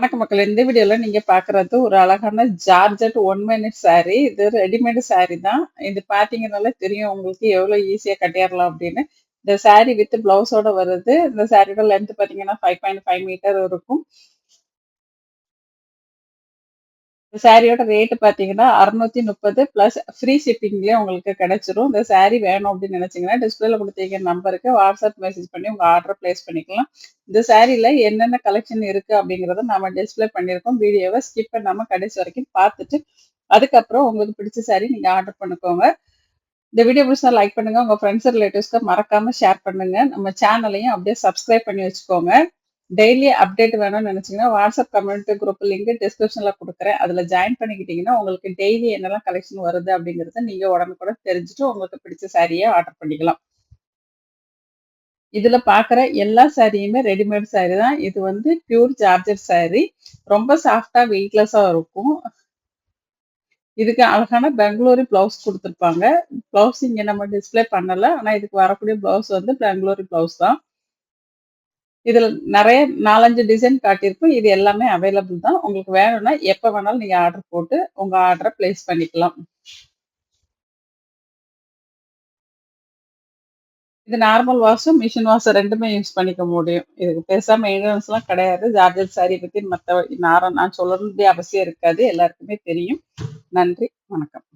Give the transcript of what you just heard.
வணக்கம் மக்களே. இந்த வீடியோல நீங்க பாக்குறது ஒரு அழகான ஜார்ஜெட் 1 மினிட் saree. இது ரெடிமேட் saree தான். இது பாத்தீங்கன்னாலே தெரியும் உங்களுக்கு எவ்வளவு ஈஸியா கட்டிடலாம் அப்படின்னு. இந்த saree வித் பிளவுஸோட வருது. இந்த சாரியோட லென்த் பாத்தீங்கன்னா 5.5 மீட்டர் இருக்கும். இந்த சாரியோட ரேட் பாத்தீங்கன்னா 630 பிளஸ் ஃப்ரீ ஷிப்பிங்லயே உங்களுக்கு கிடைச்சிரும். இந்த saree வேணும் அப்படின்னு நினைச்சீங்கன்னா டிஸ்பிளேல கொடுத்திருக்க நம்பருக்கு வாட்ஸ்அப் மெசேஜ் பண்ணி உங்க ஆர்டர் பிளேஸ் பண்ணிக்கலாம். இந்த சாரில என்னென்ன கலெக்ஷன் இருக்கு அப்படிங்கறத நாம டிஸ்பிளே பண்ணிருக்கோம். வீடியோவை ஸ்கிப் பண்ணாம கடைசி வரைக்கும் பார்த்துட்டு அதுக்கப்புறம் உங்களுக்கு பிடிச்ச saree நீங்க ஆர்டர் பண்ணிக்கோங்க. இந்த வீடியோ பிடிச்சா லைக் பண்ணுங்க. உங்க ஃப்ரெண்ட்ஸ் ரிலேட்டிவ்ஸ்க்கு மறக்காம ஷேர் பண்ணுங்க. நம்ம சேனலையும் அப்படியே சப்ஸ்கிரைப் பண்ணி வச்சுக்கோங்க. டெய்லி அப்டேட் வேணும்னு நினைச்சீங்கன்னா வாட்ஸ்அப் கம்யூனிட்டி குரூப் லிங்க் டிஸ்கிரிப்ஷன்ல கொடுக்குறேன். அதுல ஜாயின் பண்ணிக்கிட்டீங்கன்னா உங்களுக்கு டெய்லி என்னெல்லாம் கலெக்ஷன் வருது அப்படிங்கறத நீங்க உடனுக்குடன் தெரிஞ்சுட்டு உங்களுக்கு பிடிச்ச சாரியை ஆர்டர் பண்ணிக்கலாம். இதுல பாக்குற எல்லா சாரியுமே ரெடிமேட் சாரி தான். இது வந்து பியூர் ஜார்ஜெட் சாரி. ரொம்ப சாஃப்டா வெயிட்லெஸ்ஸா இருக்கும். இதுக்கு அழகான பெங்களூரி பிளவுஸ் கொடுத்துருப்பாங்க. பிளவுஸ் இங்க நம்ம டிஸ்பிளே பண்ணல. ஆனா இதுக்கு வரக்கூடிய பிளவுஸ் வந்து பெங்களூரி பிளவுஸ் தான். இதுல நெறைய 4, 5 டிசைன் காட்டியிருக்கும். இது எல்லாமே அவைலபிள் தான். உங்களுக்கு வேணும்னா எப்ப வேணாலும் நீங்க ஆர்டர் போட்டு உங்க ஆர்டர பிளேஸ் பண்ணிக்கலாம். இது நார்மல் வாஷும், மிஷின் வாஷ் 2மே யூஸ் பண்ணிக்க முடியும். இதுக்கு பெருசா மெயின்டனன்ஸ்லாம் கிடையாது. ஜார்ஜெட் சாரி பத்தி நான் சொல்ல வேண்டிய அவசியம் இருக்காது. எல்லாருக்குமே தெரியும். நன்றி. வணக்கம்.